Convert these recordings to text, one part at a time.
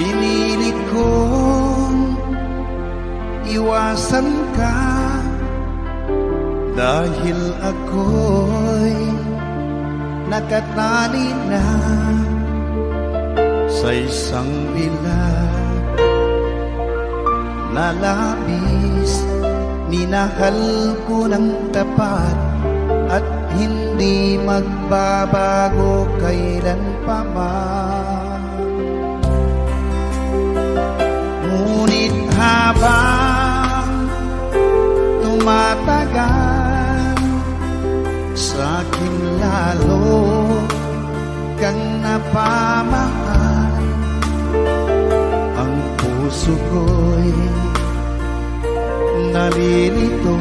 Pinilit kong iwasan ka dahil ako'y nakatali na sa isang bilag na labis. Minahal ko ng tapat at hindi magbabago kailan pa man. Ngunit habang tumatagal, sa'kin lalo kang napamahal. Ang puso ko'y nalilito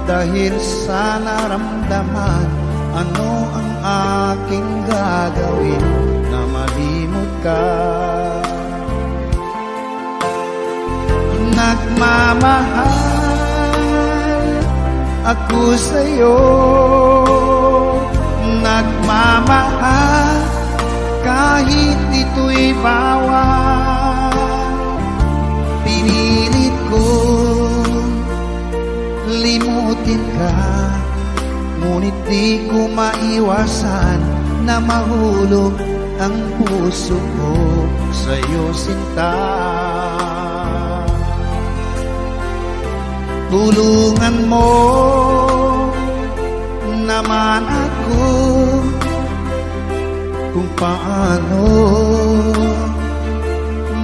dahil sa naramdaman. Ano ang aking gagawin na malimot ka? Nagmamahal ako sa'yo, nagmamahal kahit ito'y bawal. Pinilit ko limutin ka, ngunit di ko maiwasan na mahulog ang puso ko sa'yo, sinta. Tulungan mo naman ako kung paano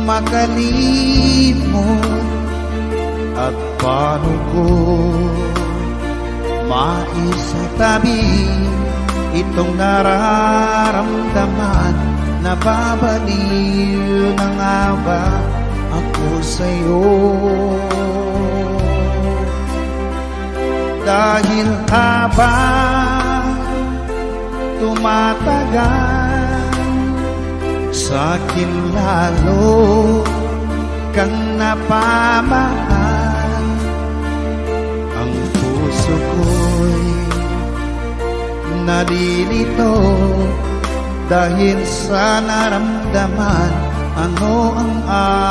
makalimot at paano ko maisatabi itong nararamdaman. Nababaliw na nga ba ako sa'yo? Dahil habang tumatagal, sa'kin lalo kang napamahal. Ang puso ko'y nalilito dahil sa naramdaman. Ano ang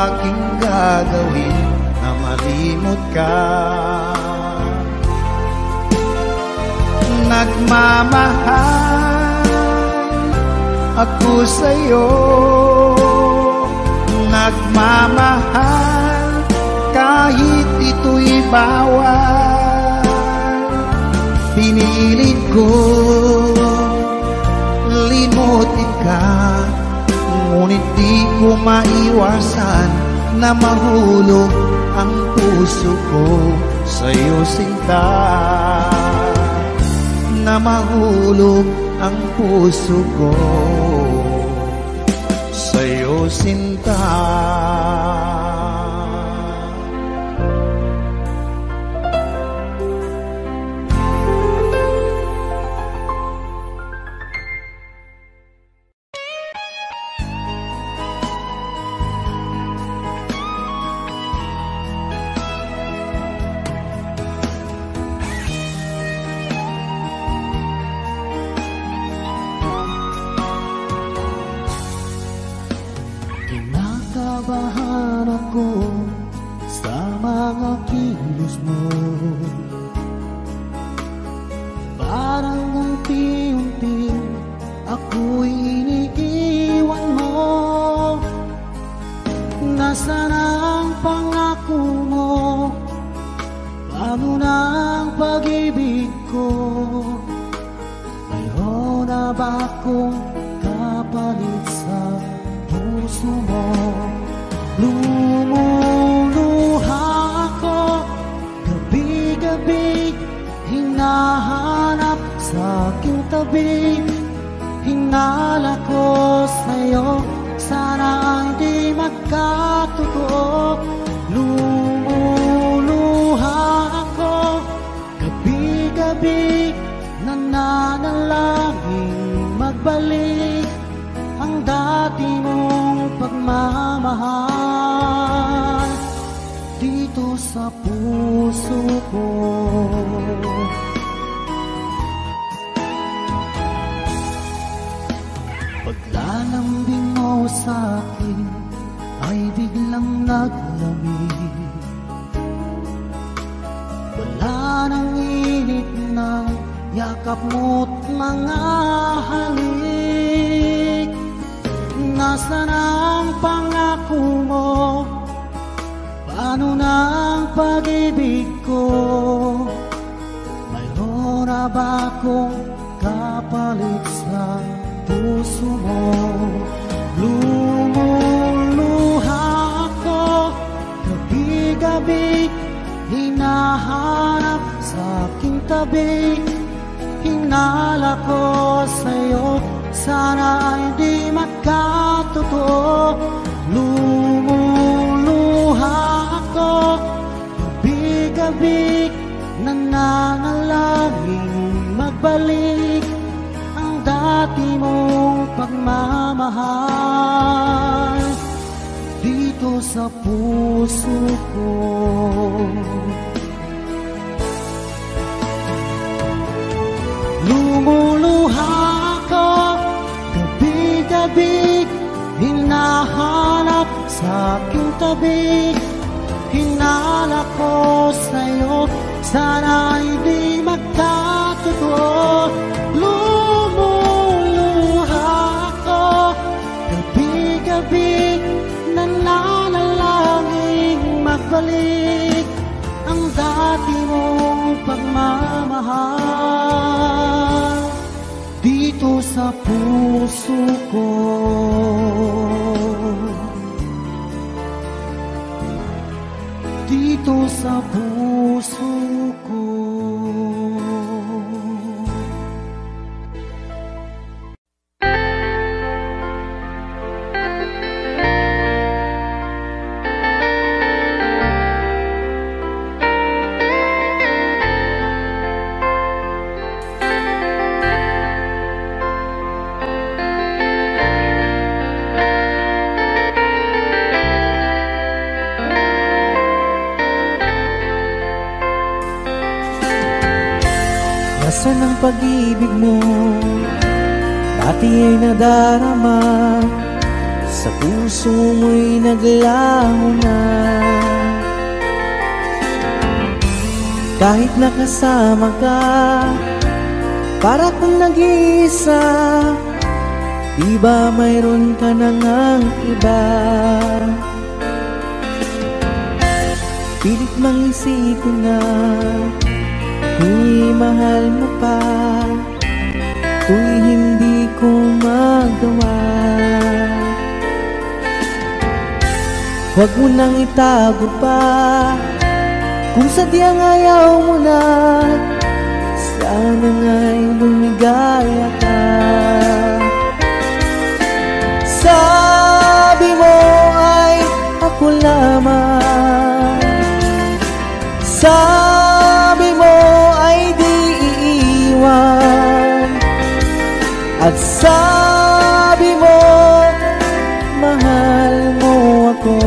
aking gagawin na malimot ka? Nagmamahal ako sa'yo, nagmamahal kahit ito'y bawal. Pinilit ko limutin ka, ngunit di ko maiwasan na mahulog ang puso ko sa'yo, sinta. Na mahulog ang puso ko sa'yo, sinta. Kinakabahan ako sa mga kilos mo, parang unti-unti ako'y iniiwan mo. Nasaan ang pangako mo? Paano na ang pag-ibig ko? Mayroon na ba akong kapalit sa puso mo? Lumuluha ako gabi-gabi, hinahanap sa aking tabi. Hinala ko sa'yo, sana hindi magkatotoo. Lumuluha ako gabi-gabi, nananalangin magbalik ang dati mong pagmamahal dito sa puso ko. Paglalambing mo sa'kin, ay biglang naglamig. Wala nang init ng yakap mo't mga halik. Nasaan ang pangako mo? Paano na ang pag-ibig ko? Mayroon na ba akong kapalit sa puso mo? Lumuluha ako gabi-gabi, hinahanap sa aking tabi. Hinala ko sa'yo, sana ay di magkatotoo. Lumuluha ako gabi-gabi, nananalangin magbalik ang dati mong pagmamahal dito sa puso ko. Lumuluha ako gabi-gabi, hinahanap sa aking tabi. Hinala ko sa'yo, sana ay di magkatotoo. Lumuluha ako gabi-gabi, nananalangin magbalik ang dati mong pagmamahal dito sa puso ko. Dito sa puso ko. Nasaan ang pag-ibig mo? Dati ay nadarama, sa puso mo'y naglaho na. Kahit nakasama ka, para kang nag-iisa. Di ba mayroon ka na ngang iba? Pilit mang isipin na tuwing mahal mo pa, tuwing hindi ko magawa. Huwag mo nang itago pa, kung sadyang ayaw mo na, sana nga'y lumigaya ka. Sabi mo ay ako lamang, sabi mo ay di iiwan, at sabi mo mahal mo ako.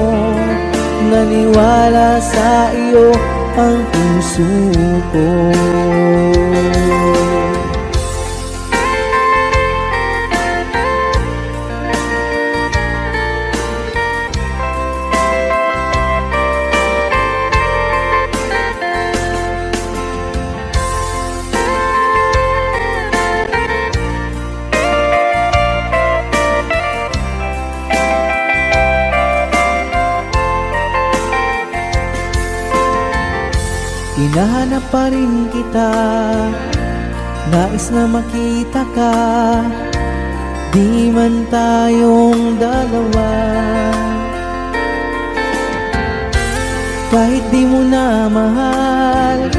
Naniwala sa iyo ang puso ko. Hinahanap pa rin kita, nais na makita ka, di man tayong dalawa. Kahit di mo na mahal,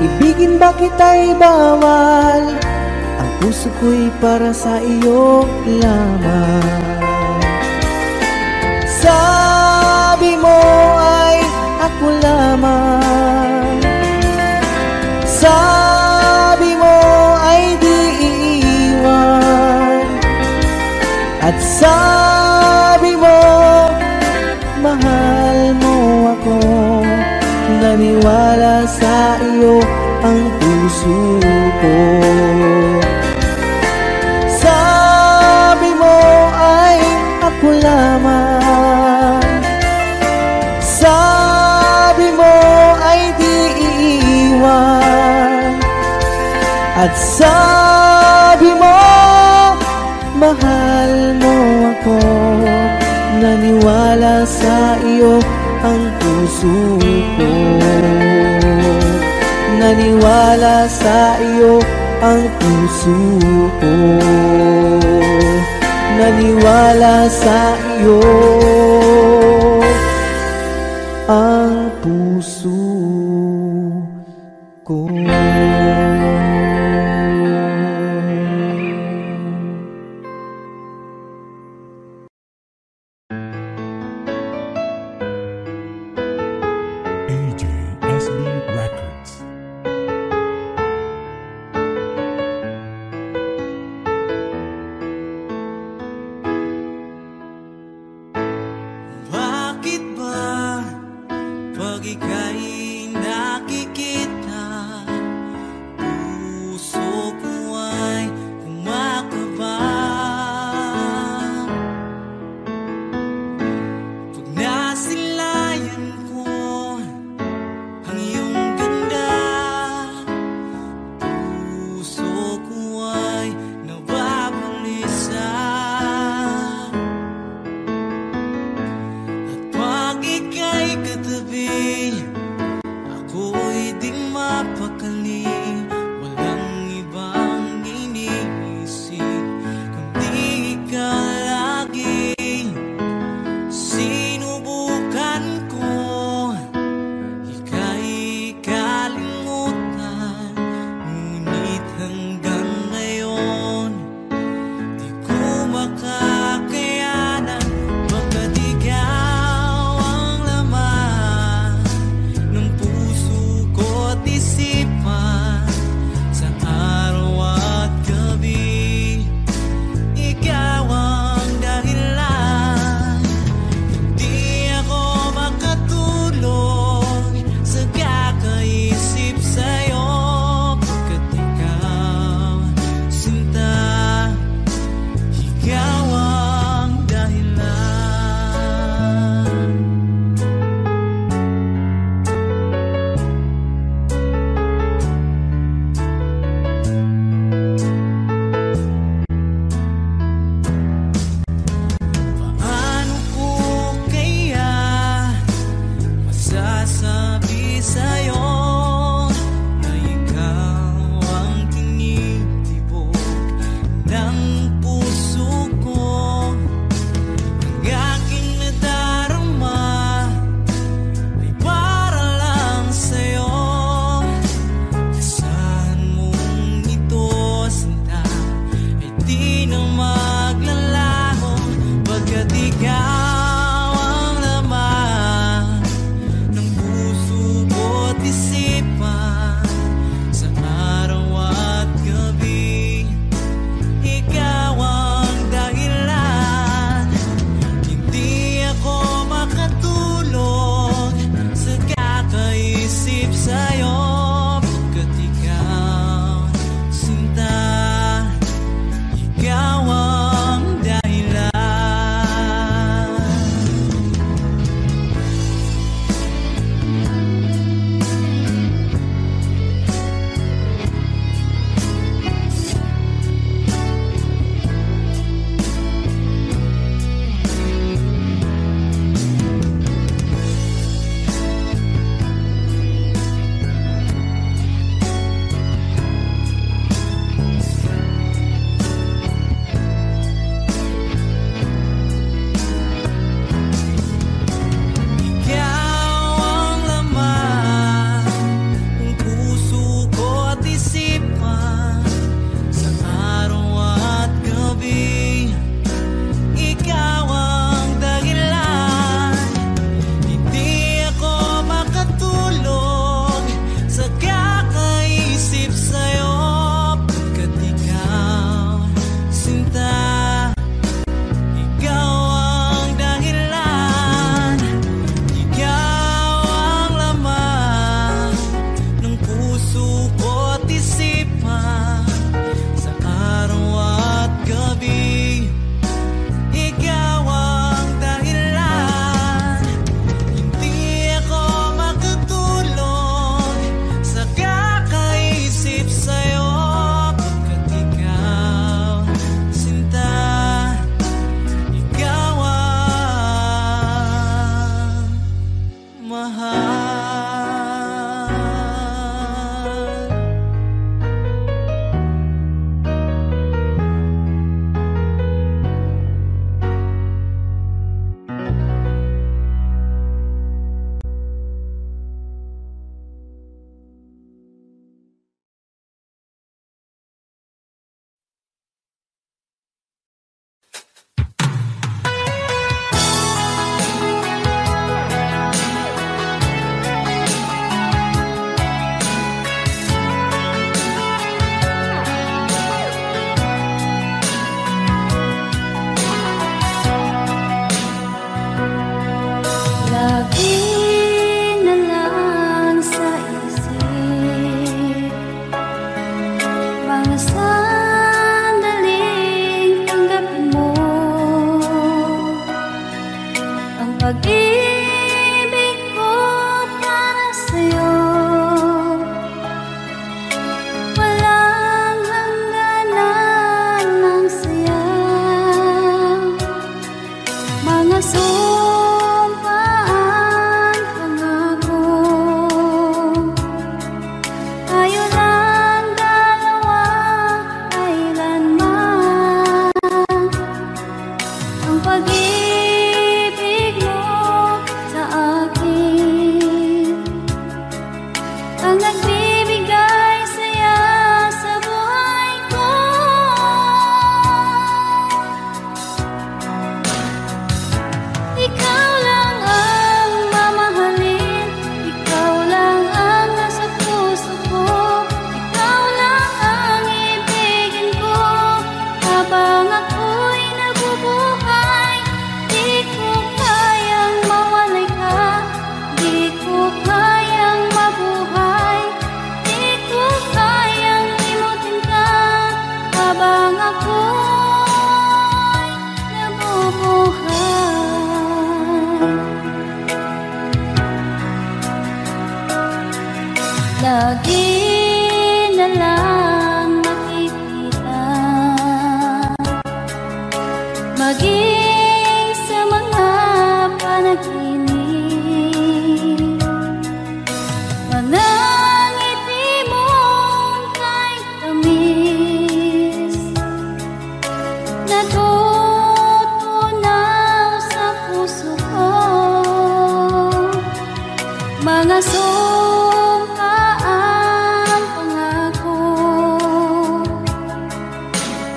ibigin ba kita'y bawal? Ang puso ko'y para sa iyo lamang. Sabi mo ay ako lamang, sabi mo ay di iiwan, at sabi mo mahal mo ako. Naniwala sa iyo ang puso ko. Sabi mo ay ako lamang, At sabi mo, mahal mo ako. Naniwala sa iyo ang puso ko. Naniwala sa iyo ang puso ko. Naniwala sa iyo ang puso ko. AJSB Records. Pag-ibig ko para sa'yo, walang hangganan ng saya. Mga sumpaan, pangako, tayo lang dalawa kailanman. Ang pag-ibig mo sa akin ang nagbibigay saya sa buhay ko. Ikaw lang ang mamahalin, ikaw lang ang nasa puso ko, ikaw lang ang ibigin ko habang ako'y nabubuhay. Di ko kayang mawalay ka, di ko kayang mabuhay, di ko kayang limutin ka habang ako'y nabubuhay. Lagi na lang makikita, maging sa mga panaginip, mga ngiti mong kay tamis, natutunaw sa puso ko. Mga sumpaan, pangako,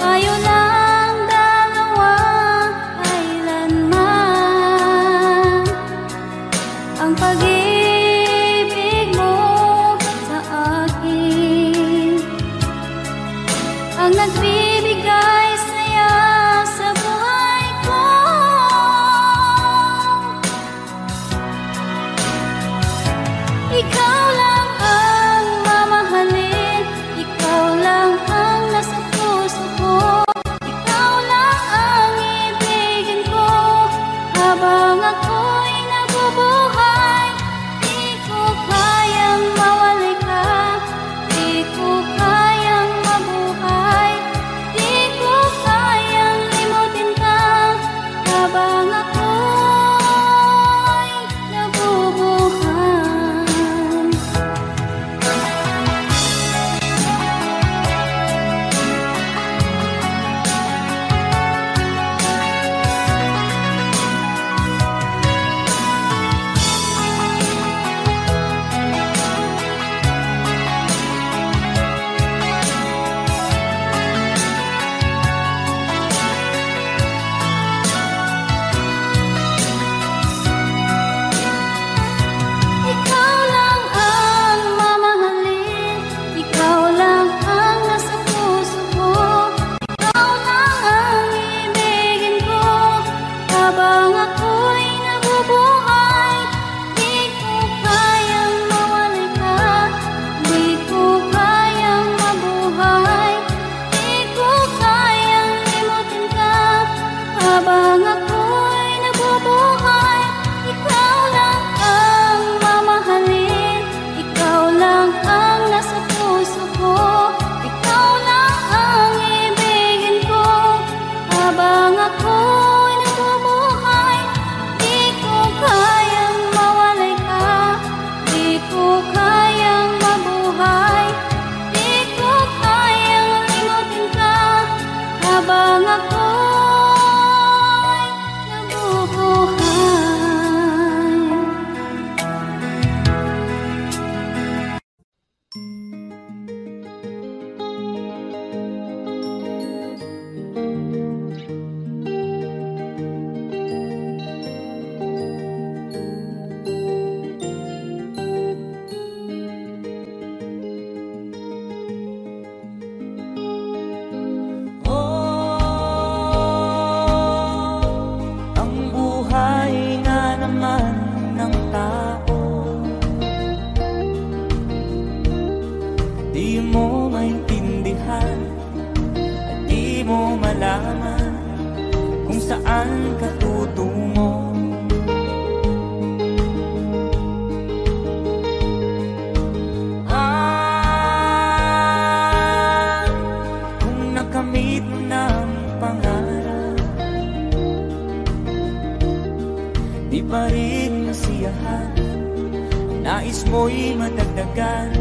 tayo lang dalawa kailanman. Ang pag-ibig mo sa akin ang nagbibigay saya sa buhay ko. Ikaw lang ang mamahalin, ikaw lang ang nasa puso ko, ikaw lang ang ibigin ko habang ako'y nabubuhay. Di ko kayang mawalay ka, di ko kayang mabuhay, di ko kayang limutin ka habang ako'y nabubuhay. Ikaw lang ang mamahalin, ikaw lang ang nasa puso ko, ikaw lang ang ibigin ko habang ako'y nabubuhay. Di ko kayang mawalay ka, di ko kayang mabuhay, di ko kayang limutin ka habang ako'y nabubuhay. Ikaw lang ang mamahalin, ikaw lang ang nasa puso ko, ikaw lang ang ibigin ko habang ako'y nabubuhay. Di ko kayang mawalay ka, di ko kayang mabuhay, di ko kayang limutin ka habang ako'y nabubuhay. Ang buhay nga naman ng tao, di mo maintindihan at di mo malaman kung saan ka tutungo. di pa rin masiyahan. Ang nais mo'y madagdagan,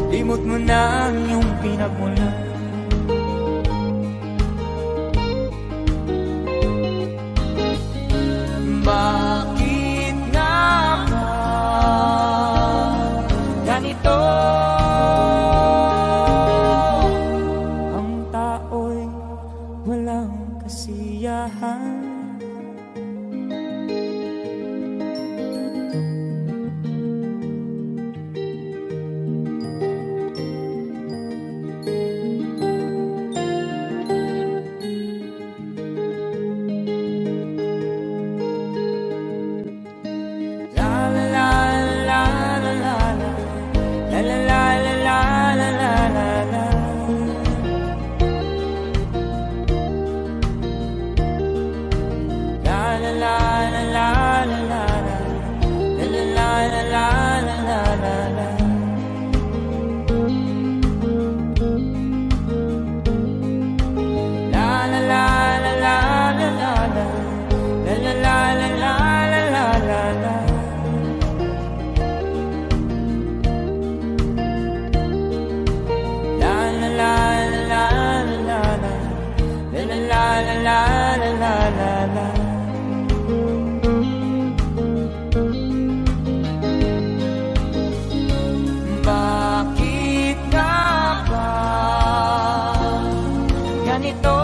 limot mo na ang iyong pinagmulan. Bakit nga ba ganito? Ang tao'y walang kasiyahan. Bakit nga ba ganito?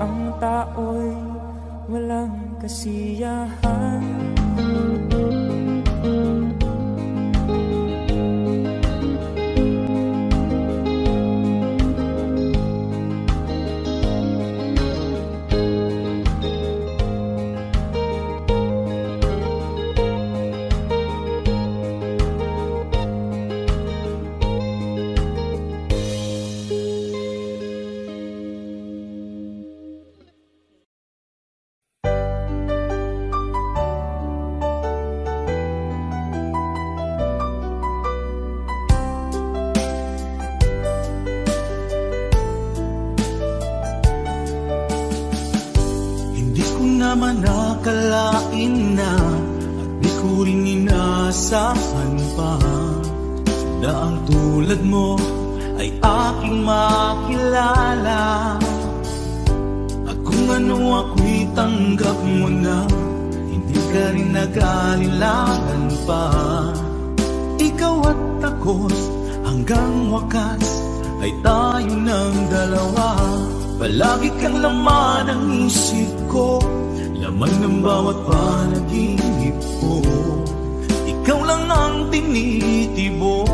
Ang tao'y walang kasiyahan. naman nakalain na at di ko rin inaasahan pa na ang tulad mo ay aking makilala. At kung ano ako'y tanggap mo na, hindi ka rin nag-alilangan pa. Ikaw at ako hanggang wakas ay tayo ng dalawa. Palagi kang laman ng isip ko, laman ng bawat panaginip ko. Ikaw lang ang tinitibok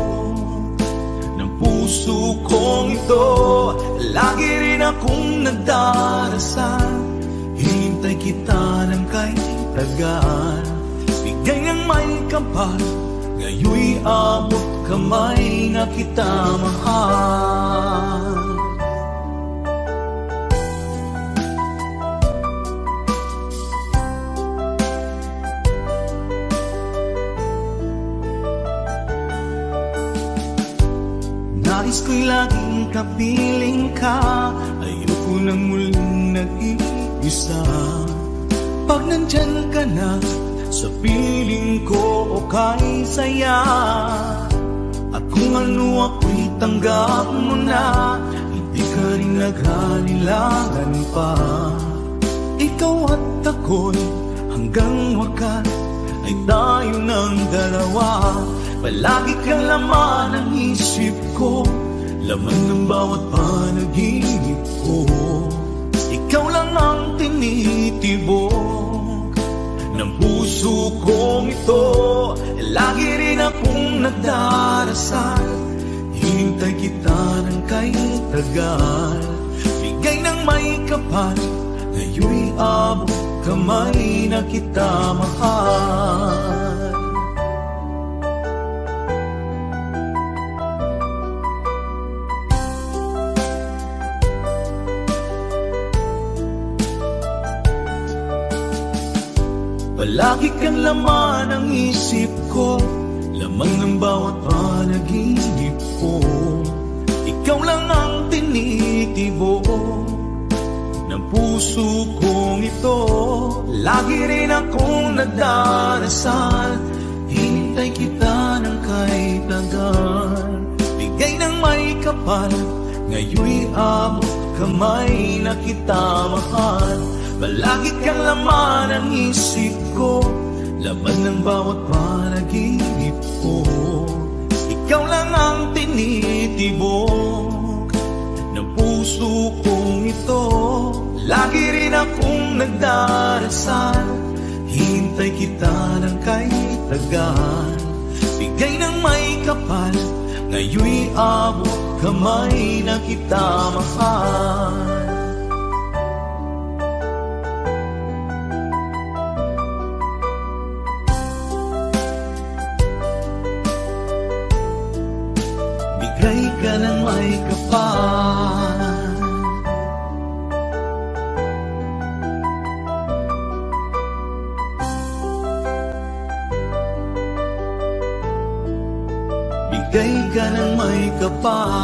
ng puso kong ito. Lagi rin akong nagdarasal, hinintay kita ng kay tagal. Bigay ng may kapal, ngayoy abot kamay na kita mahal. Nais ko'y laging kapiling ka, ayoko nang muling nag-iisa. Pag nandyan ka na, sa piling ko okay saya. At kung ano ako'y tanggap mo na, hindi ka rin nag-alilangan pa. Ikaw at ako'y hanggang wakas ay tayo ng dalawa. Palagi kang laman ng isip ko, laman ng bawat panaginip ko. Ikaw lang ang tinitibok ng puso kong ito. Lagi rin akong nagdarasal, hinintay kita ng kay tagal. Bigay ng may kapal, ngayoy abot kamay na kita mahal. Palagi kang laman ng isip ko, lamang ng bawat panaginip ko. Ikaw lang ang tinitibok ng puso kong ito. Lagi rin akong nagdarasal, hinintay kita ng kay tagal. Bigay ng may kapal, ngayon'y abot kamay na kita mahal. Palagi kang laman ng isip ko, laman ng bawat panaginip ko. Ikaw lang ang tinitibok ng puso kong ito. Lagi rin akong nagdarasal, hintay kita ng kay tagal. Bigay ng may kapal, ngayon'y abot kamay na kita mahal. Bigay ka ng may kapal, bigay ka ng may kapal.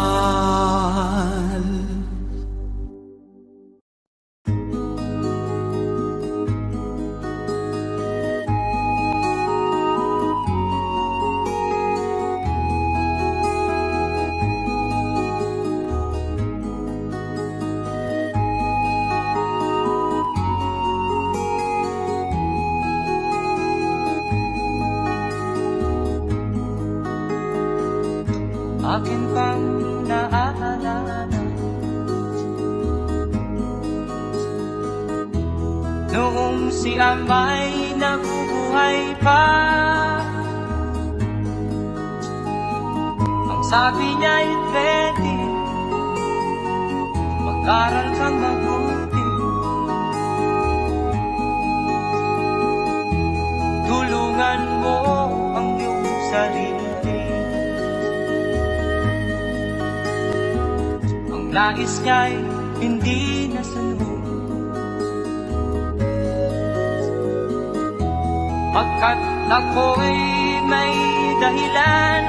Akin pang naaalala noong si Amay nabubuhay pa. Ang sabi niya'y ready, mag-aral kang mabuti, tulungan mo ang iyong sarili. Nais niya'y hindi nasunod, pagkat ako'y may dahilan.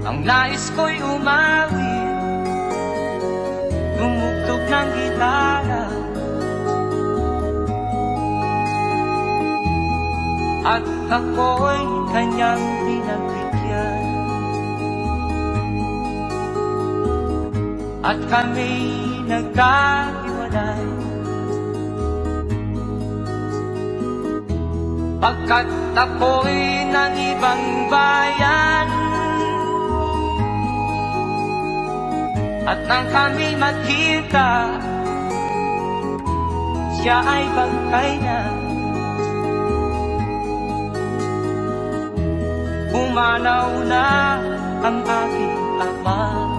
Ang nais ko'y umawi, tumugtog ng gitara, at ako'y kanyang pinagbigyan. At kami nagkahiwalay, pagkat ako'y ng ibang bayan. At nang kami magkita, siya ay bangkay na. Pumanaw na ang aking ama.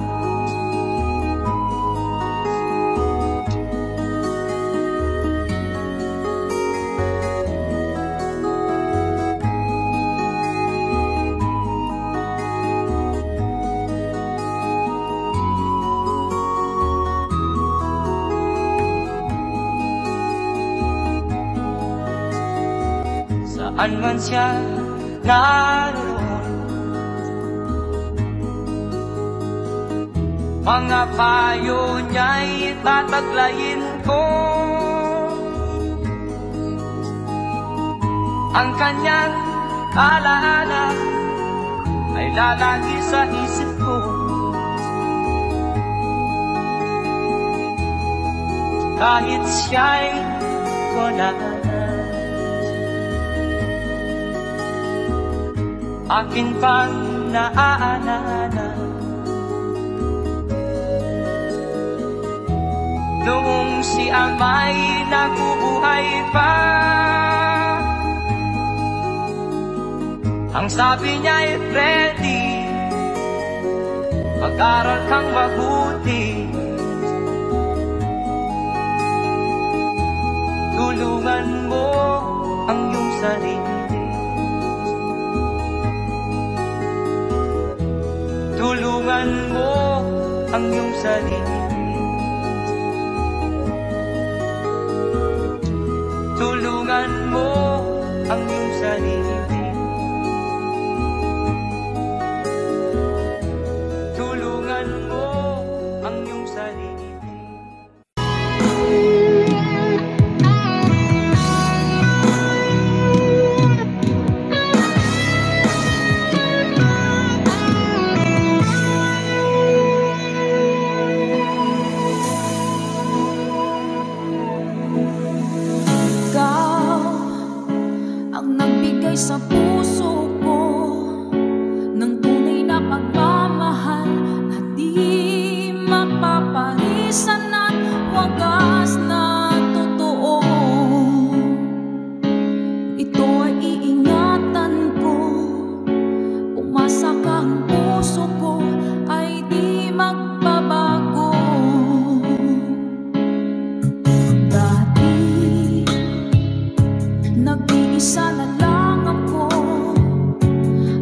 Saan man siya naroon, mga payo niya'y tataglayin ko. Ang kanyang alaala ay lalagi sa isip ko. Kahit siya'y wala na, akin pang naaalala noong si Amay nabubuhay pa. Ang sabi niya'y ready, mag-aral kang mabuti, tulungan mo ang iyong sarili. Tulungan mo ang iyong sarili. Tulungan mo ang iyong sarili. Tulungan mo ang iyong sarili. kaparisan at wagas na totoo. Ito ay iingatan ko, umasa kang puso ko ay di magbabago. Dati nag-iisa na lang ako,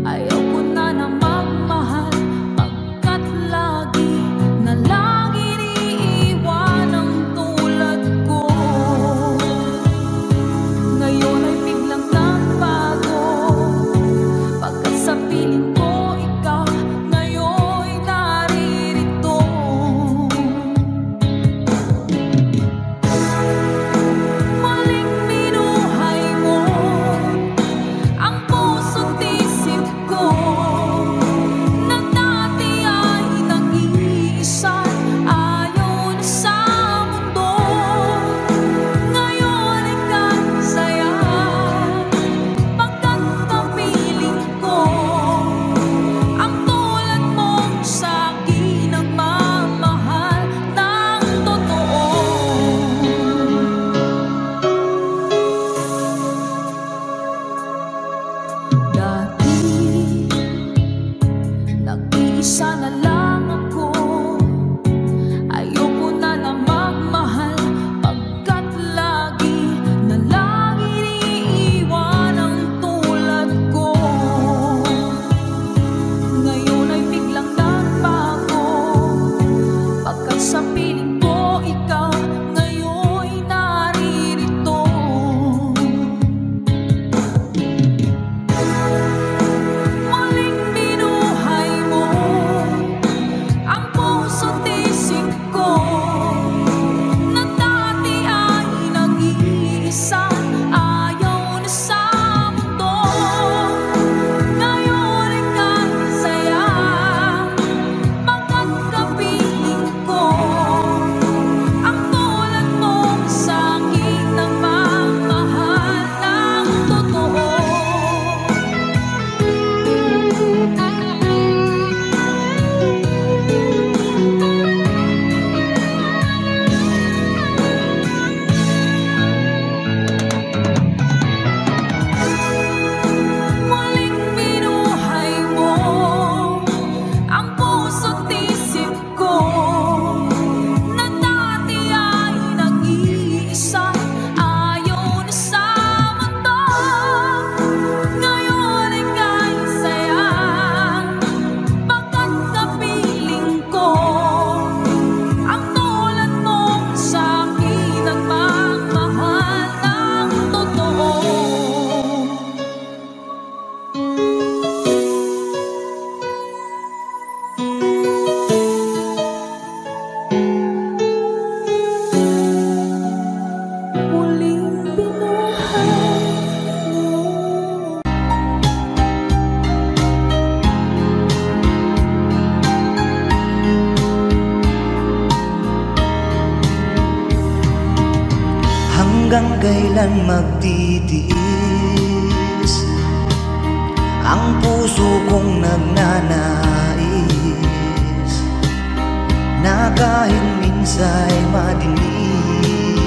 ayaw ko na na magmahal, pagkat lagi na lang iniiwan ang tulad ko. Ngayon ay biglang nagbago, pagkat sa piling ko ikaw ngayon naririto. Maling binuhay mo ang puso't isip ko, na dati ay nag-iisa, ayaw na sa mundo. Ngayon ay kasaya, pagkat kapiling ko ang tulad mong sa'kin nagmamahal ng totoo. Dati nag-iisa na lang ako, ayoko na na magmahal, pagkat lagi na lang iniiwan ang tulad ko. Ngayon ay biglang nagbago, pagkat sa piling ko ikaw ngayon naririto. Maling binuhay mo ang puso't isip ko, na dati ay nag-iisa, ayaw na sa mundo. Ngayon ay kasaya, pagkat kapiling ko ang tulad mong sa'kin nagmamahal ng totoo. Maling binuhay mo ang puso't isip ko, na dati ay nag-iisa, ayaw na sa mundo. Ngayon ay kasaya, pagkat kapiling ko ang tulad mong sa'kin nagmamahal ng totoo. Muling binuhay mo. Hanggang kailan magtitiis ang puso kong nagnanais, na kahit minsa'y madilim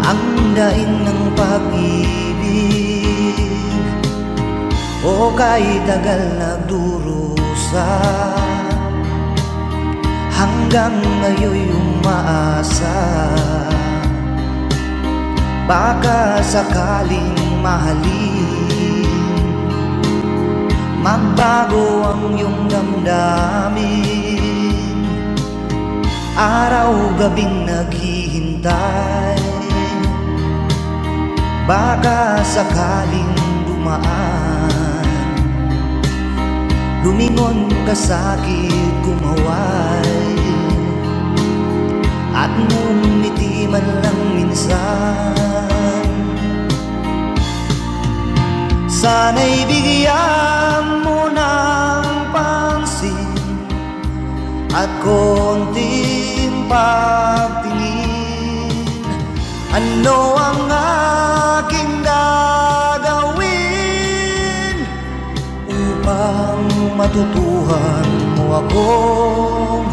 ang daing ng pag-ibig, o kahit tagal nagdurusa, hanggang ngayon'y umaasa, baka sakaling mahalin, magbago ang iyong damdamin. Araw-gabing naghihintay, baka sakaling dumaan, lumingon ka sa'kin, kumaway, at ngumiti man lang minsan. Sana'y bigyan mo ng pansin at konting pagtingin. Ano ang aking gagawin upang matutuhan mo akong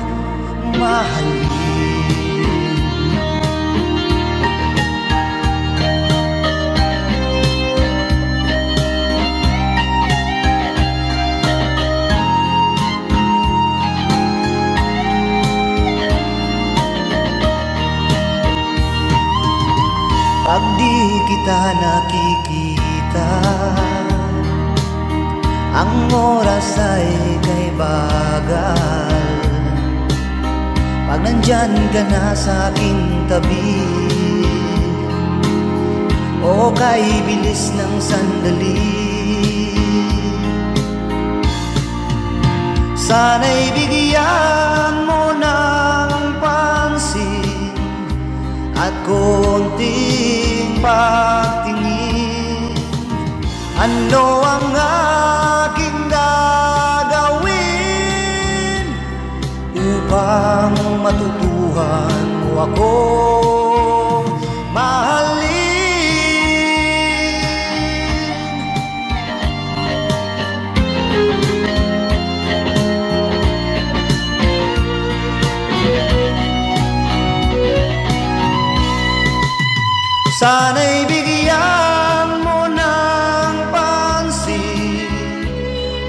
kita nakikita. Ang oras ay kay bagal pag nandyan ka na sa aking tabi, o kay bilis ng sandali. Sana'y bigyan mo ng pansin at konting pagtingin. Ano ang aking gagawin upang matutuhan mo ako mahalin? Sana'y bigyan mo ng pansin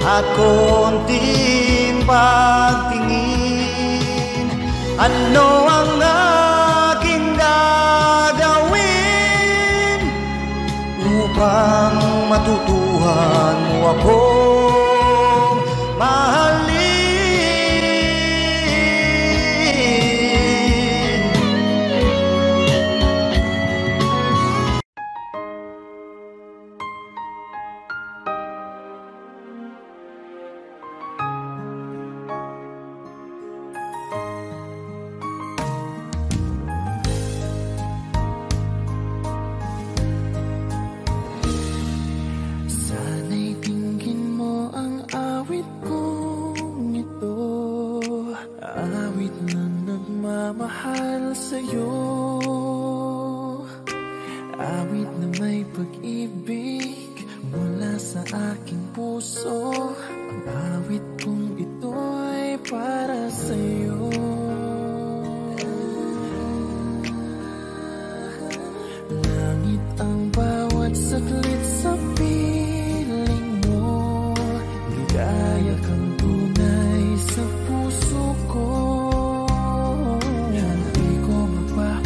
at konting pagtingin. Ano ang aking gagawin upang matutuhan mo ako mahalin? Mahal sa'yo, awit na may pag-ibig mula sa aking puso. Ang awit kong ito'y para sa'yo. Langit ang bawat saglit sa piling mo, ligaya kang tunay sa puso ko.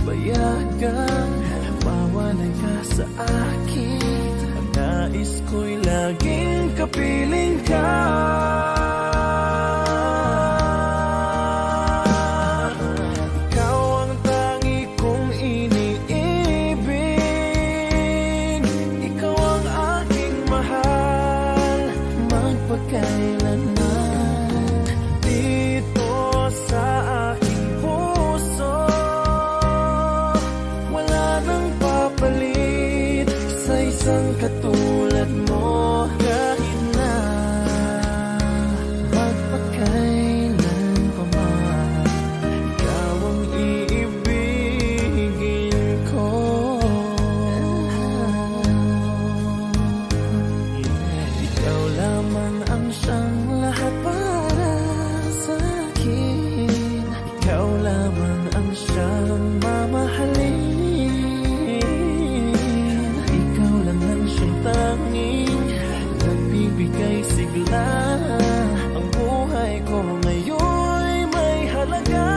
Payagang mawalay ka sa akin. Ang nais ko'y laging kapiling ka. Ikaw ang tangi kong iniibig. Ikaw ang aking mahal magpakailanman. Dito sa aking puso sa isang katulad mo, kahit na magpakailan pa man, ikaw ang iibigin ko. Ikaw lamang ang siyang lahat para sa akin. Ikaw lamang ang siyang mamahalin. Tanging nagbibigay sigla. Ang buhay ko ngayon'y may halaga.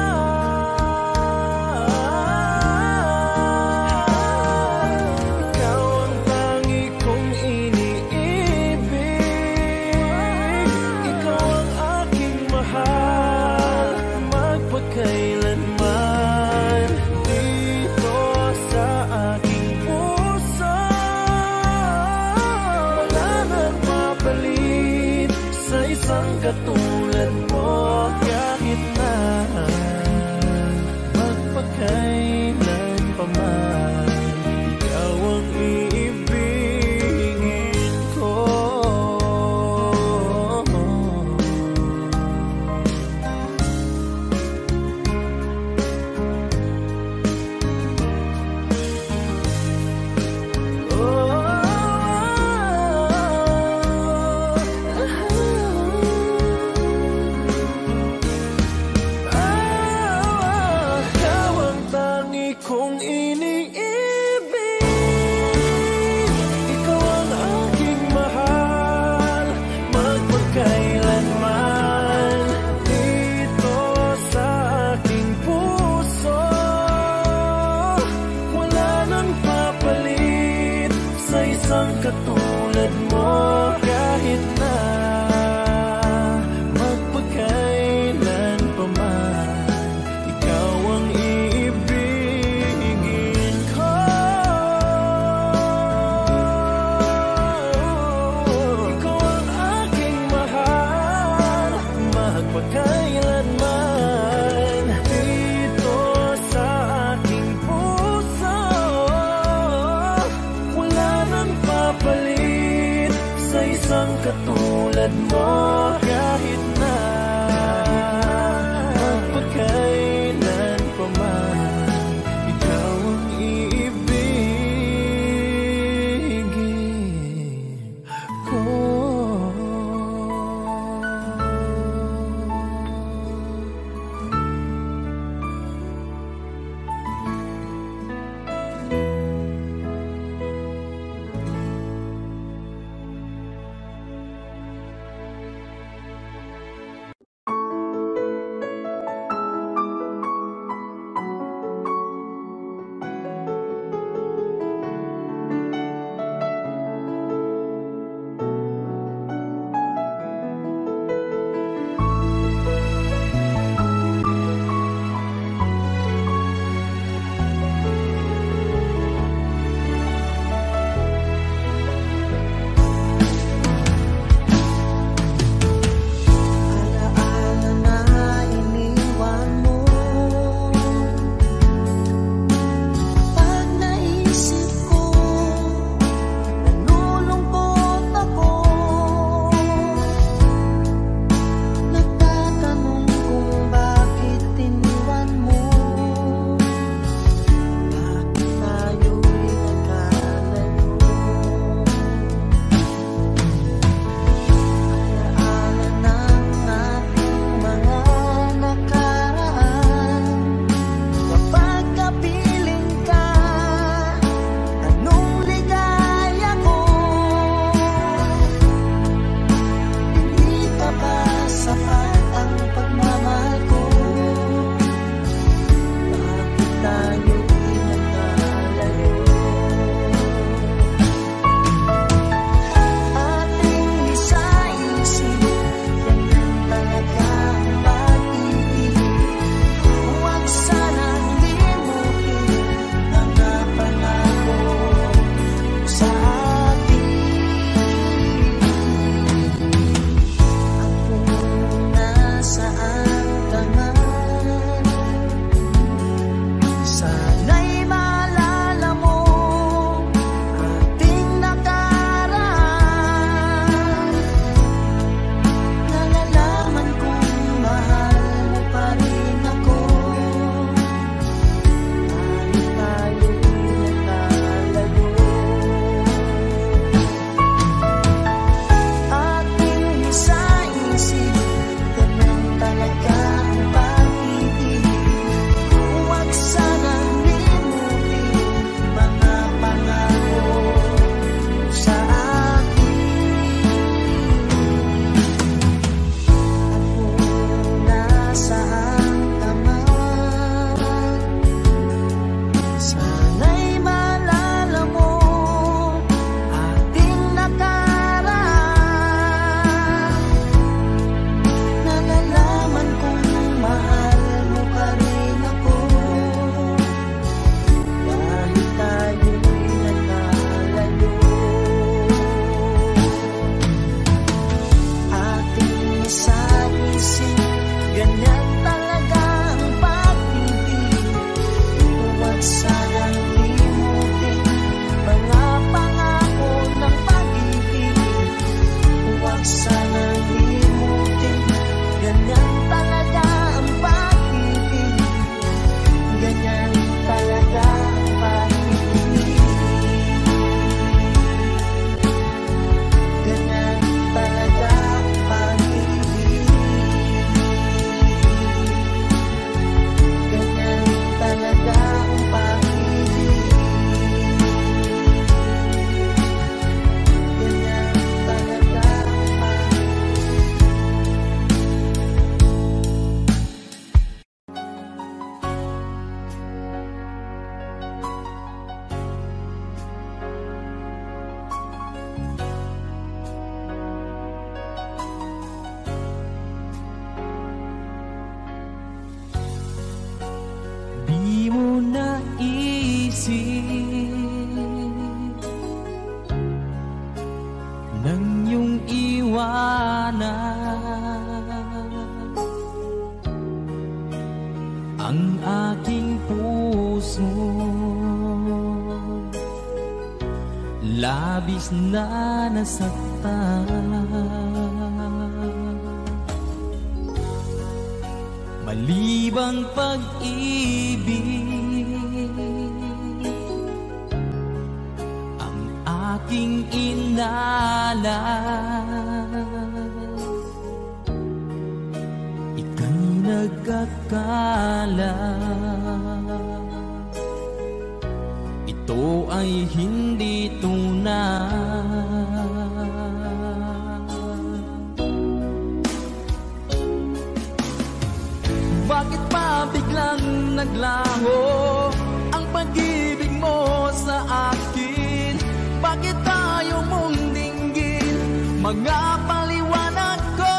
Ikaw ang tangi kong iniibig. Ikaw ang aking mahal magpakailanman. Dito sa aking puso sa isang katulad mo, kahit na magpakailan pa man, ikaw ang iibigin ko. Di mo naisip nang iyong iwanan ang aking puso. Labis na nasaktan, malibang pag-ibig ang aking inalan. Ika'y nagkakala ito ay hindi tunay. Bakit pa biglang naglaho ang pag-ibig mo sa akin? Bakit tayo mong dinggin mga paliwanag ko?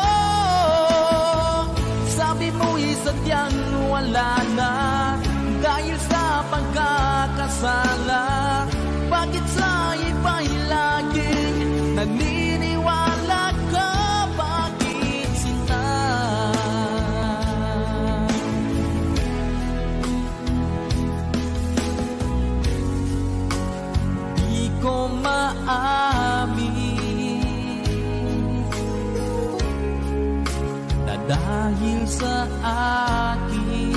Sabi mo'y sadyang wala na dahil sa pagkakasala. Bakit sa iba'y laging naniniwala ka? Bakit sinta? Di ko maamin na dahil sa akin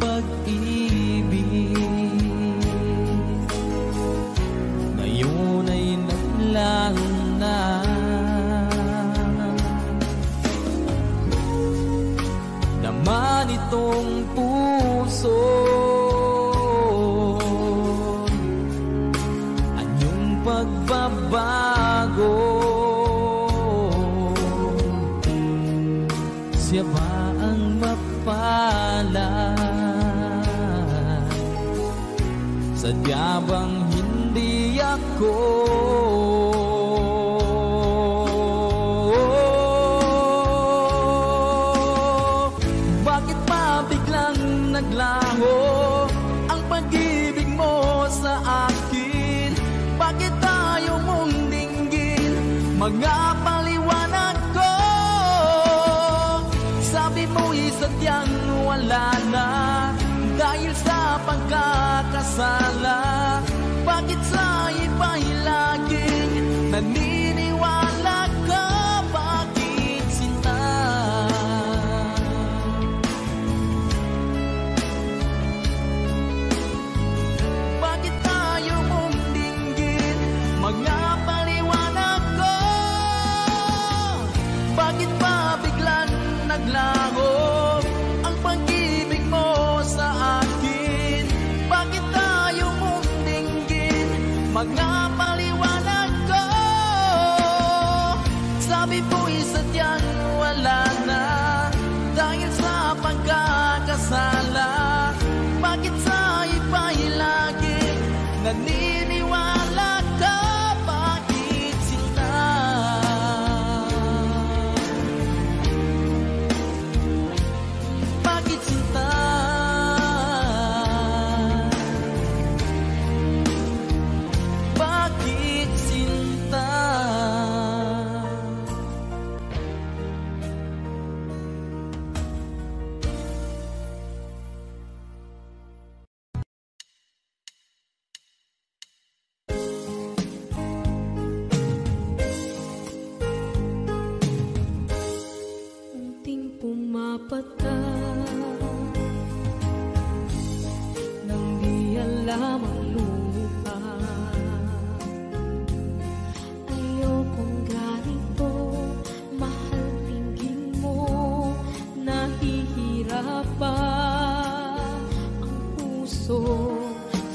pag-ibig ngayon ay naglaho na. Naman itong puso anyong pagbabago, siya ba ang mapalad? Sadya bang hindi ako? Bakit pa biglang naglaho ang pag-ibig mo sa akin? Bakit tayo mong dinggin mga paliwanag ko? Sabi mo'y sadyang wala na dahil sa pagkakasala. Bakit sa iba'y laging naniniwala ka? Bakit sinta? Bakit tayo mong dinggin mga paliwanag ko? Bakit pa biglang naglaho ang pag-ibig mo sa akin? Bakit tayo mong dinggin mga paliwanag ko? Sabi mo'y sadyang wala na dahil sa pagkakasala. Bakit sa iba'y laging naniniwala ka? Bakit sinta? Bakit sinta? Bakit sinta? Unting pumapata nang di alam ang lupa. Ayokong ganito, mahal pinggin mo, nahihirapan ang puso.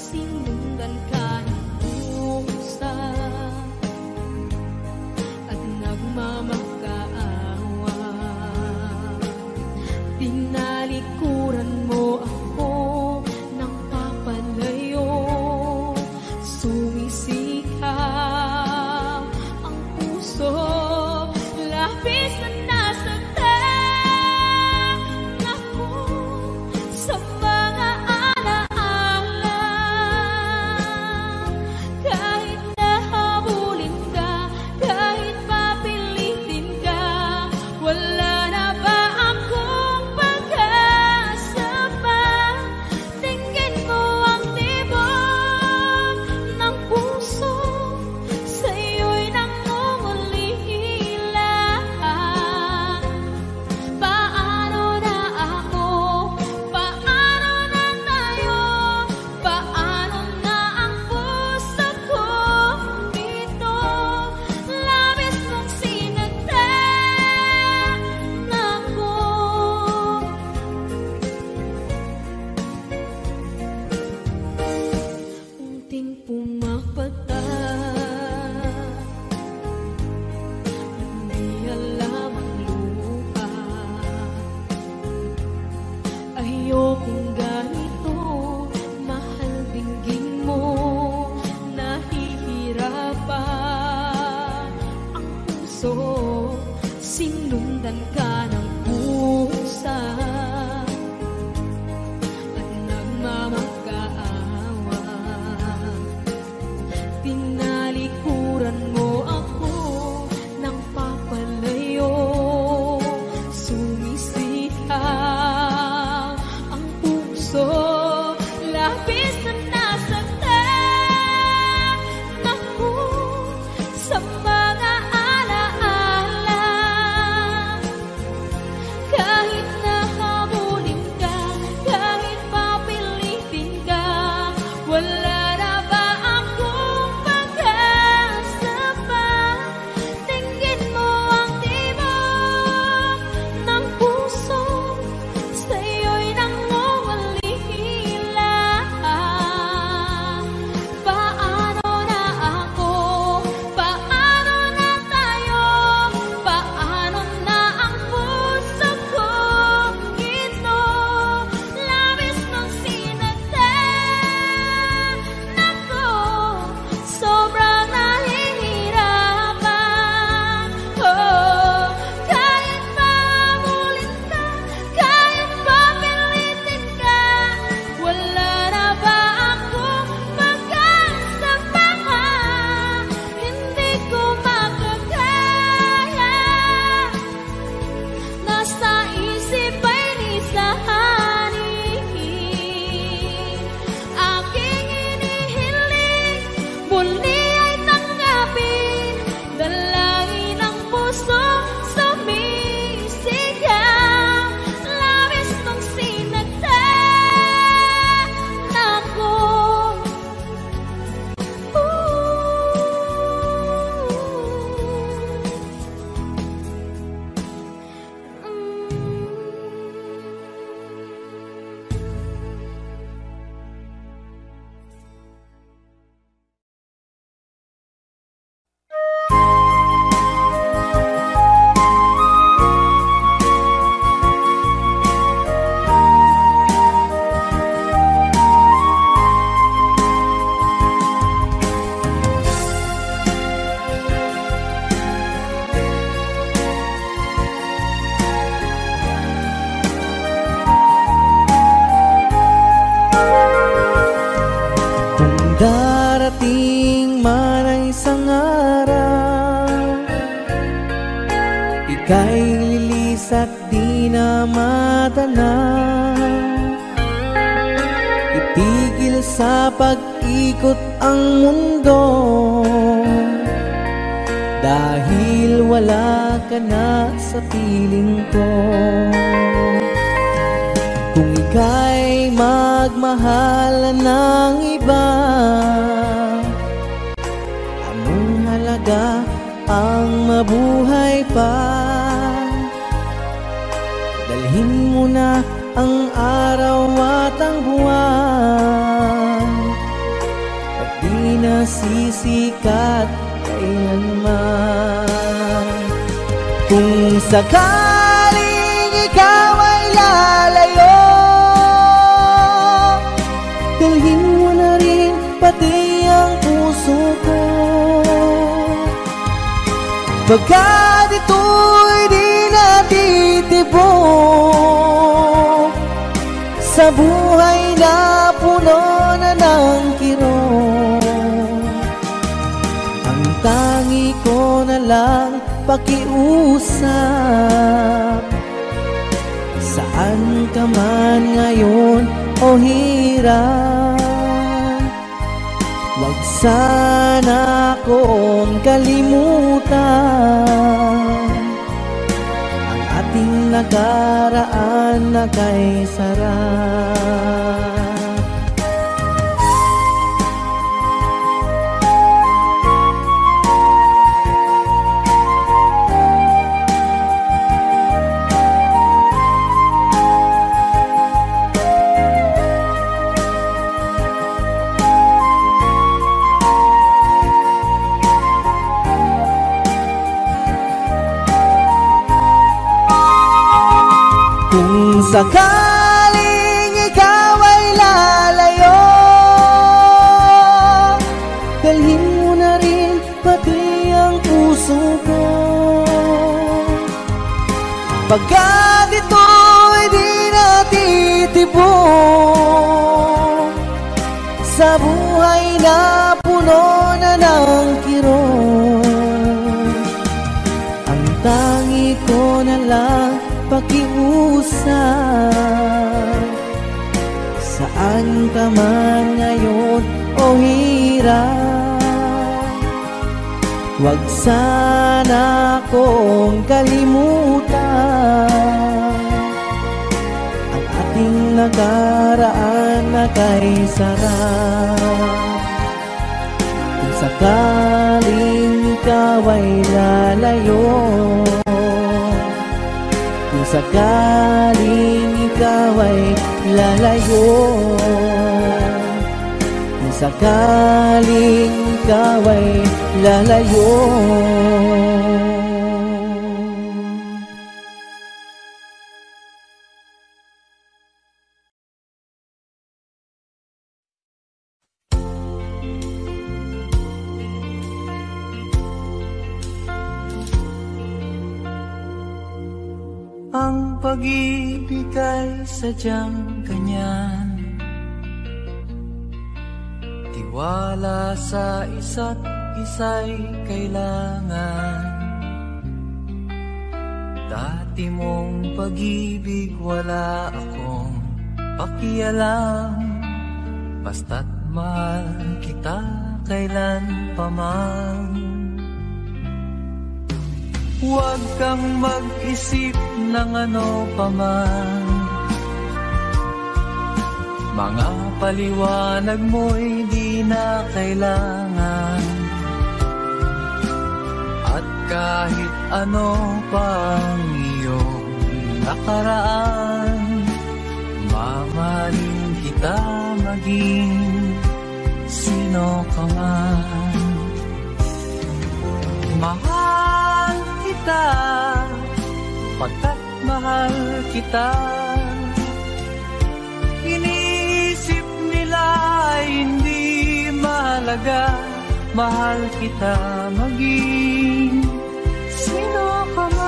Sinundan ka ng pusa at nagmamakaawa. Sinundan ka ng pusa at nagmamakaawa. Tinalikuran mo ako ng papalayo. Sumisihaw ang puso, labis na nasaktan ako sa mga alaala. Kahit nahabulin ka, kahit papilitin ka, wala na ba akong pag-asa pa? Tingin mo ang tibok ng puso, sa'yo'y nangungulila. Paano na ako? Paano na tayo? Paano na ang puso kong ito? Labis mong sinaktan ako, sobrang nahihirapan. Oh, kahit mahabulin ka, kahit papilitin ka, wala na ba akong pag-asa pa? Hindi ko makakaya. Nasa isip ay lisahanin. Aking inihiling, muli ay tanggapin. Dalangin ng puso, sumisigaw. Labis mong sinaktan ako. Kung darating man ang isang araw, ika'y lilis at di na matanaw. Itigil sa pag-ikot ang mundo, dahil wala ka na sa piling ko. Kung ika'y magmahal ng iba, anong halaga ang mabuhay pa? Dalhin mo na ang araw at ang buwan, at di na sisikat kailanman. Kung sakaling ikaw ay lalayo, dalhin mo na rin pati ang puso ko. Pagkat ito'y di natitibok sa buhay na puno na ng kirot. Ang tangi ko na lang pakiusap, saan ka man ngayon o hirap, wag sana akong kalimutan ang ating nakaraan na kay sarap. Kung sakaling ikaw ay lalayo, dalhin mo na rin pati ang puso ko. Pagkat ito'y di natitibok sa buhay na puno na ng kirot. Ang tangi ko na lang pakiusap, saan ka man ngayon o hirap, huwag sana akong kalimutan ang ating nakaraan na kay sarap. Kung sakaling ikaw ay lalayo, kung sakaling ikaw ay lalayo, kung sakaling ikaw ay lalayo. Ang pag-ibig ay sadyang ganyan, tiwala sa isa't isa'y kailangan. Dati mong pag-ibig wala akong pakialam, basta't mahal kita kailan pa man. Huwag kang mag-isip ng ano pa man, mga paliwanag mo'y di na kailangan. At kahit ano pang iyong nakaraan, mamahalin kita maging sino ka man. Mahal kita, pagkat mahal kita. Iniisip nila hindi mahalaga, mahal kita maging sino ka man.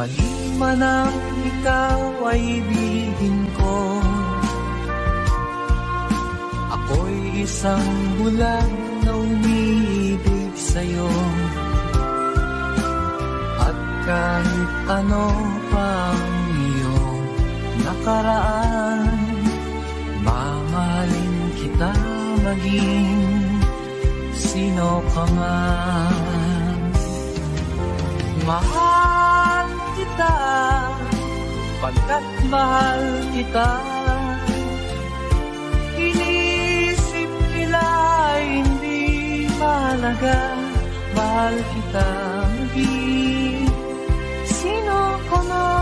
Mali man ang ikaw ay ibigin ko, ako'y isang bulag na umiibig sa'yo. At kahit ano pang iyong nakaraan, mamahalin kita maging sino ka man. Mahal kita, pagkat mahal kita. Inisip nila hindi mahalaga, mahal kita maging sino ka man.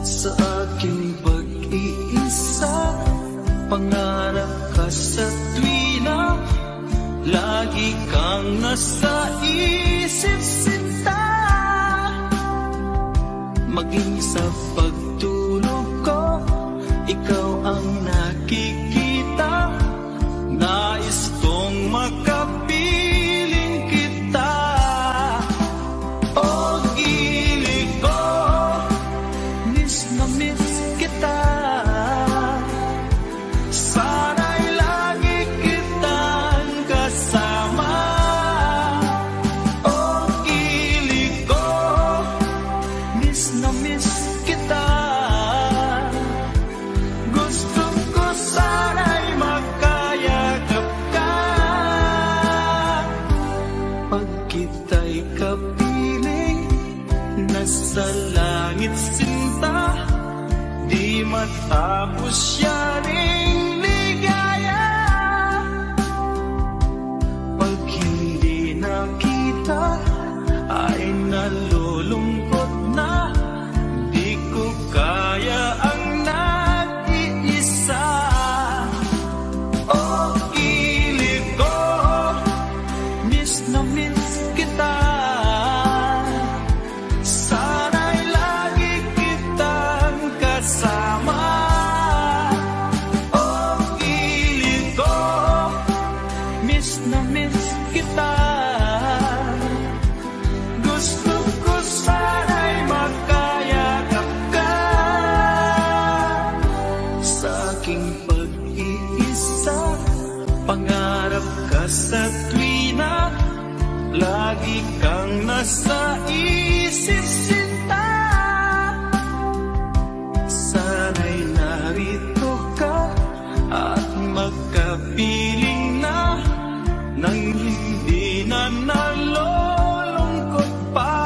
sa aking pag-iisa. Pangarap ka sa tuwina, lagi kang nasa isip sinta. Maging sa pagtulog ko, ikaw ang nakikita. Nais kong makapiling kita. O gili ko, miss na miss kita. Sana'y lagi kitang kasama. O gili ko, miss na miss kita. Gusto ko sana'y magkayakap ka. Pag kita'y kapiling, nasa langit sinta, di matapos yaring ligaya. Pag hindi nakita, ay nalulungkot na. Di ko kaya ang nag-iisa. O gilid ko, miss na miss kita. Sana'y lagi kitang kasama. O gilid ko, miss na miss kita. Gusto ko sana'y magkayakap ka. Sa aking pag-iisa, pangarap ka sa tuwina, lagi kang nasa isip sinta. Sana'y narito ka at magkapiling na, nang hindi na nalulungkot pa.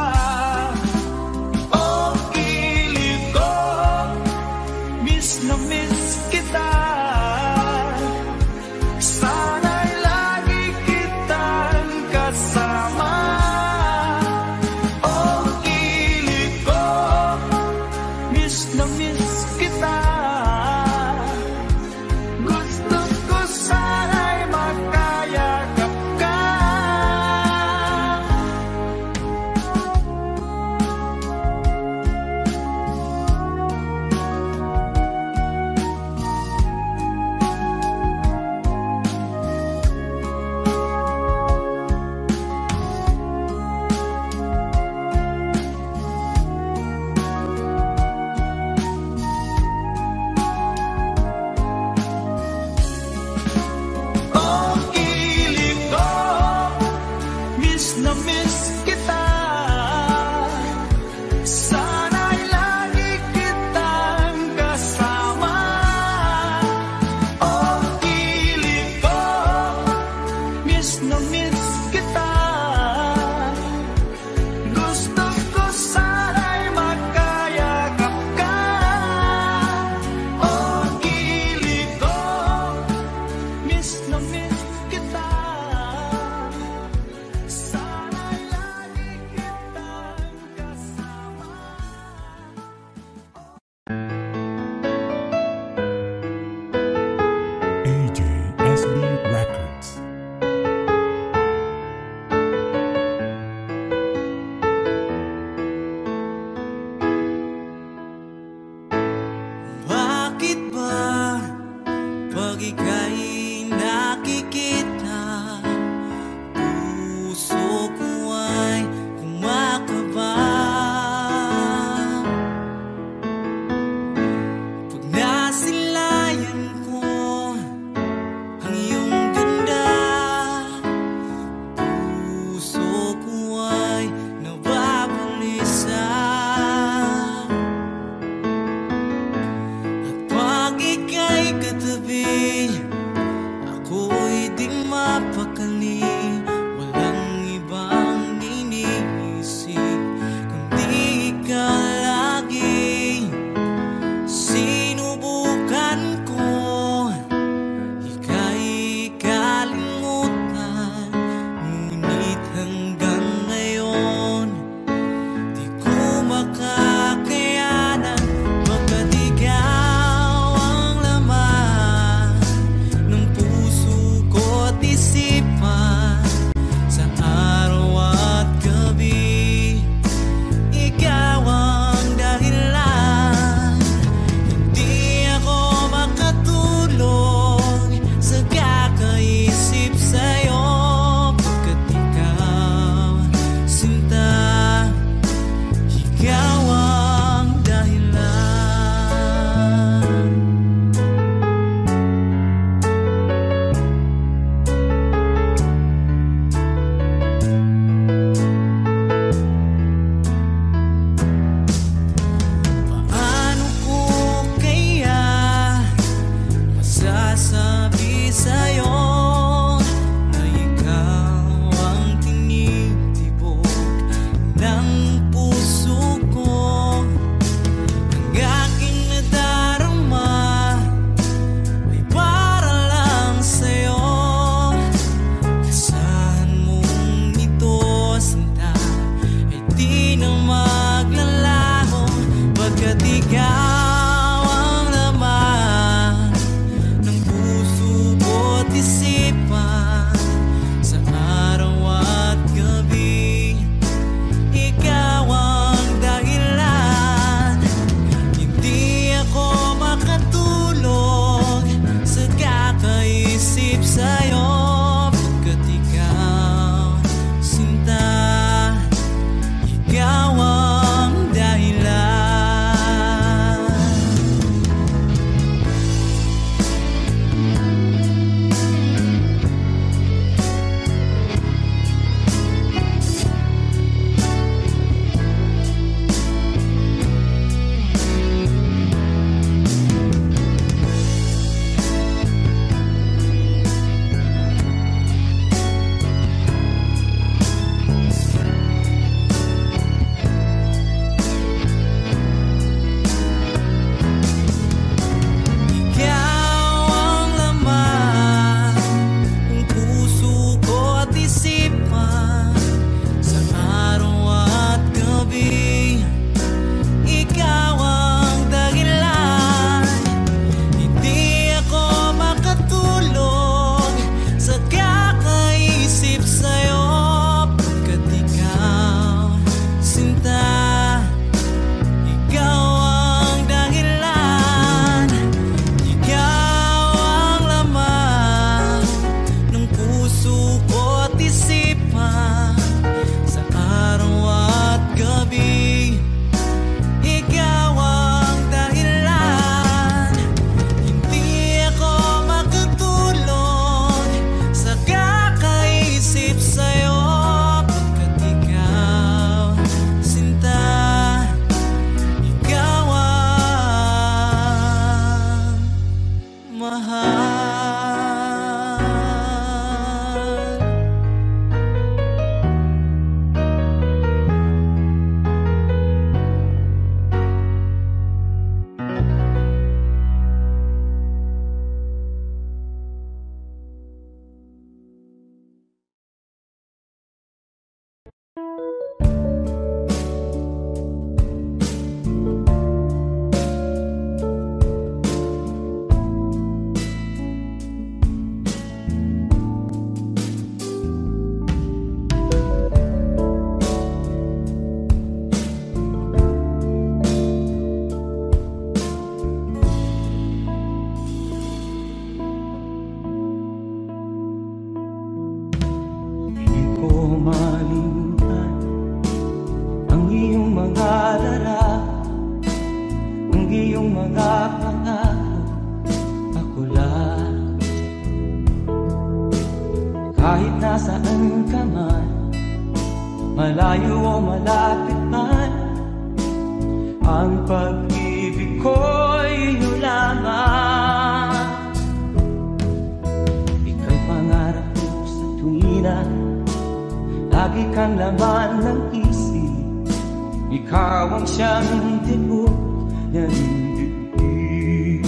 O gilid ko, miss na miss kita. Sana'y lagi kitang kasama. O gilid ko, miss na miss kita. Gusto ko sana'y magkayakap ka. O gilid ko, miss na miss kita. Sana'y lagi kitang kasama. O gilid ko, miss na miss kita. Gusto ko sana'y magkayakap ka. O gilid ko, miss na miss kita. Sana'y lagi kitang kasama. AJSB Records. Bakit ba pag ika'y nakikita, puso ko ay kumakaba? Pag nasilayan ko ang iyong ganda, puso ko ay nababalisa. Pag ika'y katabi, ako'y di mapakali. Walang ibang iniisip kundi ikaw lagi. Sinubukan ko, ika'y kalimutan, ngunit hanggang ngayon di ko makakayanan. Ikaw ang laman ng puso ko't isipan sa araw at gabi. Ikaw ang dahilan, hindi ako makatulog sa kakaisip sa'yo. Pagkat ikaw, sinta, ikaw ang dahilan. Kahit nasaan ka man, malayo o malapit man, ang pag-ibig ko'y iyo lamang. Ika'y pangarap ko sa tuwina, lagi kang laman ng isip. Ikaw ang siyang tibok ng dibdib.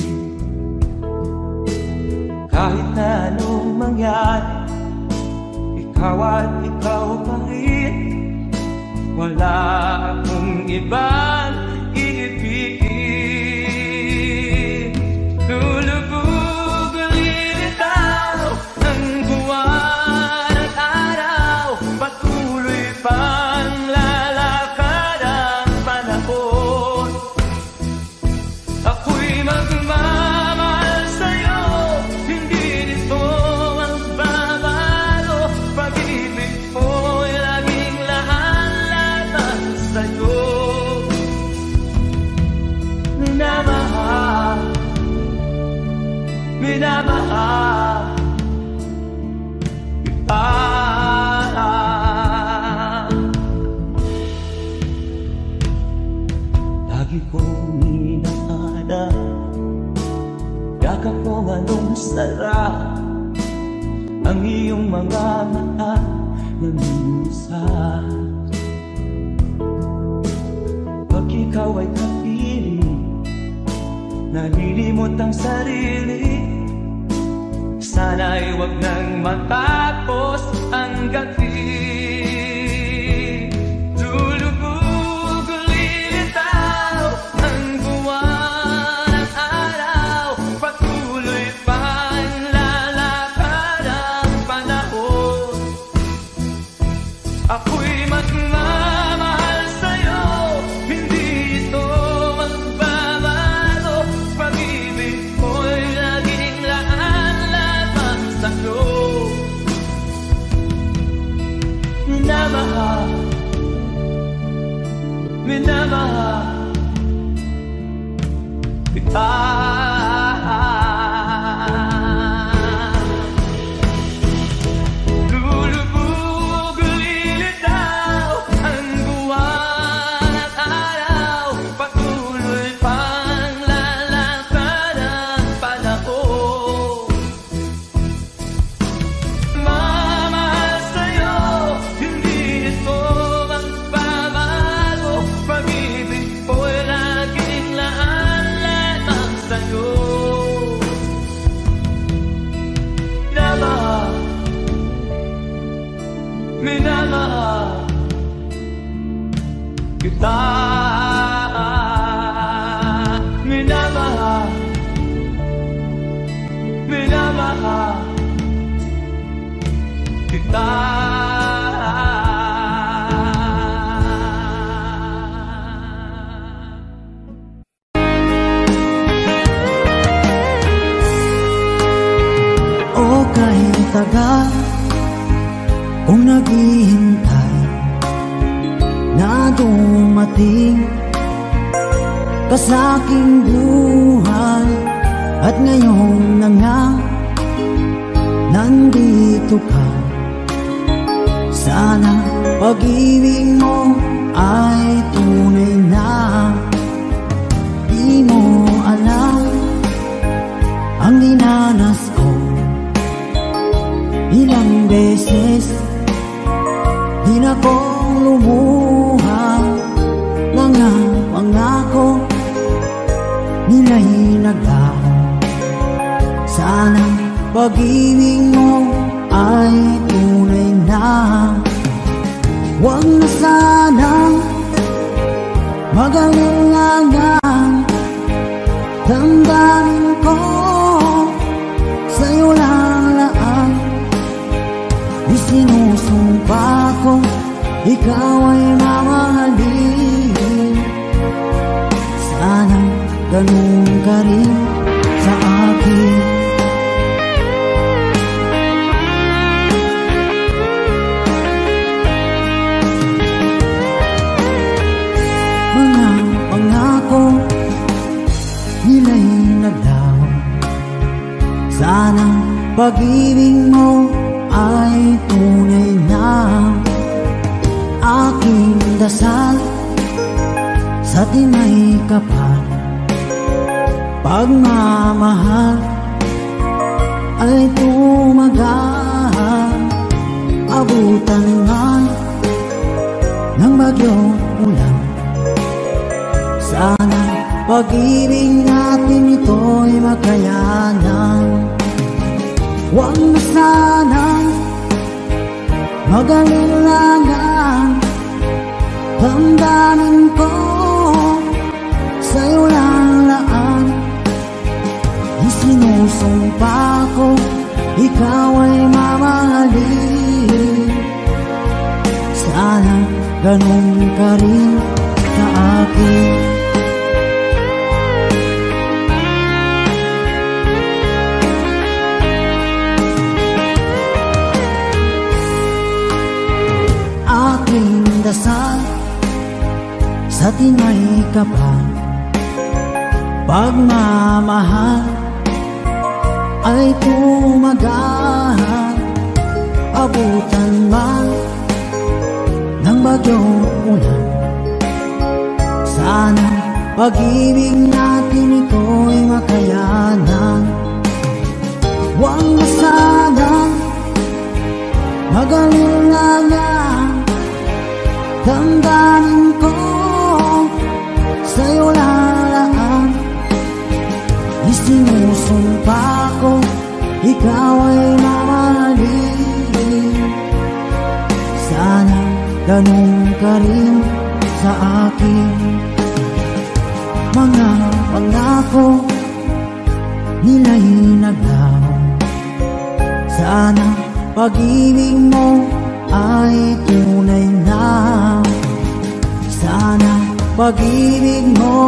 Kahit na anong mangyari, ikaw at ikaw pa rin. Wala akong ibang iibigin. Lulubog lilitaw ang buwan at araw, patuloy pang lalakad ang panahon. Ako'y magmamahal sa'yo, hindi nito ang babago. Pag-ibig ko'y laging lahat-lahat sa'yo. Minamahal, minamahal kita. Lagi kong inakala, yakap kong anong sarap, ang iyong mga mata na minsan. Pag ikaw ay kapiling, nalilimot ang sarili. Sana'y wag nang matapos ang gabi. Lulubog lilitaw ang buwan kita. Lulubog, lilitaw ang buwan at araw, patuloy pang lalakad ang panahon. Mamahal sa'yo, hindi ito magbabago, pag-ibig ko'y laging laan lamang sa'yo. Minamahal kita. Minamahal, minamahal kita. O kahit tagal kung naghihintay na dumating ka sa aking buhay, at ngayon na nga nandito ka. Sana pag-ibig mo ay tunay na. Di mo alam ang dinanas ko, ilang beses di na kong lumuha. Mga pangako nila'y naglaho. Sana pag-ibig mo ay tunay na. Huwag na sanang mag-alinlangan, damdamin ko sa'yo lang laan. Isinusumpa ko, ikaw ay mamahalin. Sana ganun ka rin sa akin. Mga pangako nila'y naglaho. Sana pag-ibig mo ay tunay na. Aking dasal sa tinay kapal, pagmamahal ay tumagal. Abutan man ng bagyong ulan, sana pag-ibig natin ito'y makayanan. Huwag na sanang mag-alinlangan, damdamin ko sa'yo lang laan. Isinusumpa ko, ikaw ay mamahalin. Sana ganun ka rin sa akin. Aking dasal sa tinay kapal, pagmamahal ay tumagal. Abutan man ng bagyong ulan, sana pag-ibig natin ito'y makayanan. Huwag na sanang mag-alinlangan, damdamin ko sa'yo lalaan. Isinusumpa ko, ikaw ay mamahalin. Sana ganun ka rin sa akin. Mga pangako nila'y naglaho. Sana pag-ibig mo ay tunay na. Sana pag-ibig mo